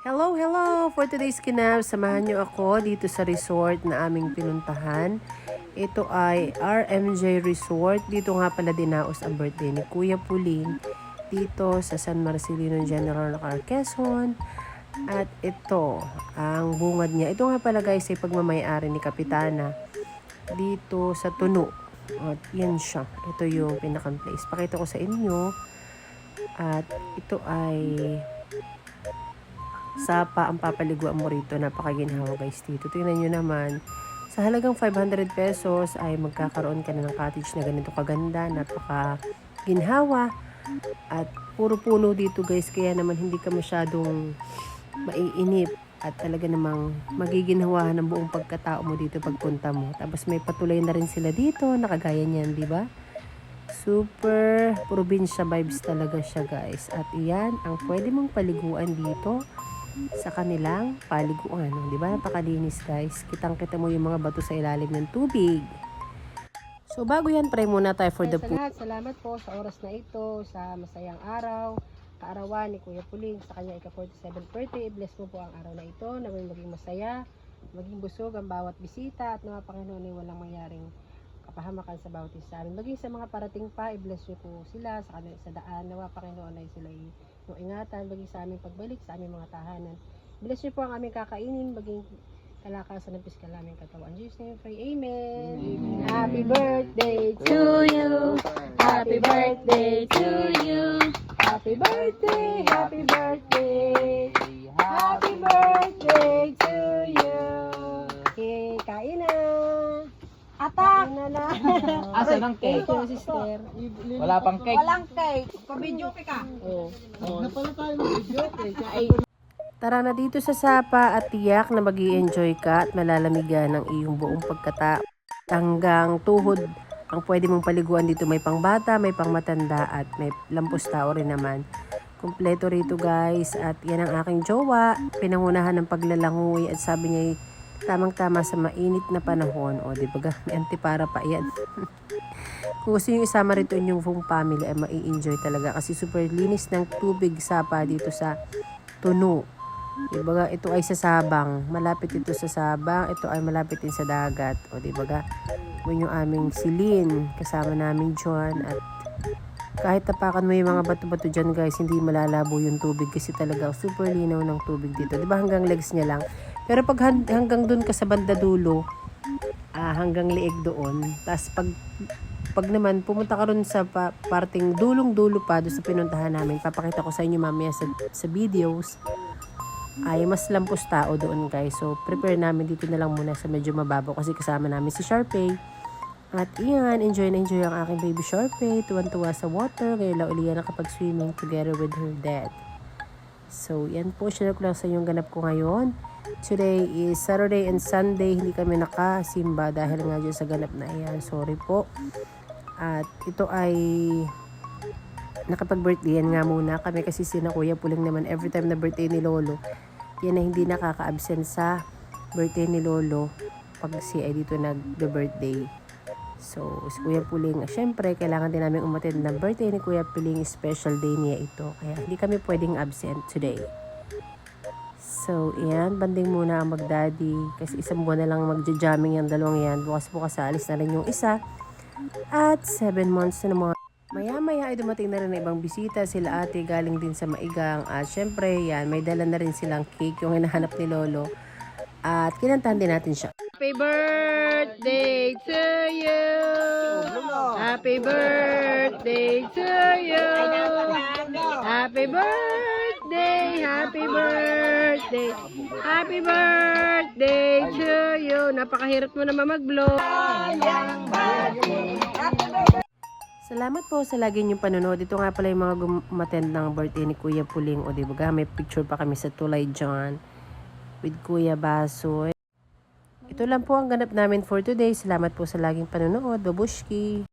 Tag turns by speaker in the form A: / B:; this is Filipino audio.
A: Hello, hello! For today's kinab, samahan nyo ako dito sa resort na aming pinuntahan. Ito ay RMJ Resort. Dito nga pala dinaos ang birthday ni Kuya Puling. Dito sa San Marcelino General Quezon. At ito, ang bungad niya. Ito nga pala guys ay pagmamayari ni Kapitana. Dito sa Tuno. At yan siya. Ito yung pinakang place. Pakita ko sa inyo. At ito ay sapa ang papaliguan mo rito. Napakaginhawa guys dito. Tingnan nyo naman. Sa halagang 500 pesos ay magkakaroon ka na ng cottage na ganito kaganda. Napakaginhawa. At puro puno dito guys. Kaya naman hindi ka masyadong maiinip. At talaga namang magiginhawahan ang buong pagkatao mo dito pagpunta mo. Tapos may patulay na rin sila dito. Nakagaya niyan, di ba? Super probinsya vibes talaga siya guys. At iyan ang pwede mong paliguan dito sa kanilang paliguan. Di ba? Napakalinis guys. Kitang-kita mo yung mga bato sa ilalim ng tubig. So bago yan, pray muna tayo for the food. Salamat po sa oras na ito, sa masayang araw, kaarawan ni Kuya Puling, sa kanya ika-47th birthday. Bless mo po ang araw na ito, na maging masaya, maging busog ang bawat bisita, at nawa Panginoon ay walang mangyaring kapahamakan sa bawat isa amin. Maging sa mga parating pa, i-bless nyo po sila sa kanila sa daan. Nawa Panginoon ay sila yung ingatan, maging sa aming pagbalik sa aming mga tahanan. Bless nyo po ang aming kakainin, maging kalakasan ng piskal naming katawan. In Jesus' name, pray, Amen. Amen. Happy birthday to you. Happy birthday to you. Happy birthday, happy birthday. Happy birthday to you. Okay, kain na.
B: Atak!
A: Asa ng cake? Yung sister.
C: Wala pang cake.
B: Walang cake. Pa-video ka.
A: Oo. Tara na dito sa Sapa at tiyak na mag-i-enjoy ka at malalamigan ng iyong buong pagkatao. Hanggang tuhod ang pwede mong paliguan dito. May pangbata, may pangmatanda at may lampos tao rin naman. Kompleto rito guys. At yan ang aking jowa. Pinangunahan ng paglalangoy at sabi niya tamang-tama sa mainit na panahon. O diba may antipara pa yan. Kung gusto nyo isama rito inyong full family ay mai-enjoy talaga. Kasi super linis ng tubig Sapa dito sa Tuno. Diba ito ay sa Sabang. Malapit ito sa Sabang. Ito ay malapit din sa dagat. O diba yun yung aming silin. Kasama namin John. At kahit tapakan mo yung mga bato-bato dyan guys, hindi malalabo yung tubig. Kasi talaga super linaw ng tubig dito. Diba hanggang legs niya lang. Pero pag hanggang dun ka sa banda dulo, hanggang leeg doon. Tapos pag naman pumunta ka ron sa parting dulong-dulo pa doon sa pinuntahan namin, papakita ko sa inyo mamaya sa videos, ay mas lampos tao doon guys. So prepare namin dito na lang muna sa medyo mababaw kasi kasama namin si Sharpay. At iyan, enjoy na enjoy ang aking baby Sharpay. Tuwan-tuwa sa water. Ngayon lang uliyan nakapag-swimming together with her dad. So yan po, share ko lang sa yung ganap ko ngayon. Today is Saturday and Sunday. Hindi kami nakasimba dahil nga dyan sa ganap na iyan. Sorry po. At ito ay nakapag-birthdayan nga muna kami kasi sina Kuya Puling naman every time na birthday ni Lolo, yan na hindi nakaka-absent sa birthday ni Lolo pag si ay dito nag-birthday. So, si Kuya Puling, syempre, kailangan din namin umattend ng birthday ni Kuya Puling, special day niya ito. Kaya hindi kami pwedeng absent today. So, yan, banding muna ang mag-daddy kasi isang buwan na lang magja-jamming yung dalawang yan. Bukas-bukas alis na rin yung isa. At 7 months na mga maya-maya ay dumating na rin na ibang bisita. Sila ate galing din sa Maigang. At syempre, yan, may dala na rin silang cake yung hinahanap ni Lolo. At kinantahan din natin siya. Happy birthday to you! Happy birthday to you! Happy birthday! Happy birthday! Happy birthday to you! Napakahirap mo naman mag-blow. Salamat po sa lagi niyong panonood. Ito nga pala yung mga umattend ng birthday ni Kuya Puling. O diba may picture pa kami sa Tulay John with Kuya Basoy. Ito lang po ang ganap namin for today. Salamat po sa laging panonood. Babushki!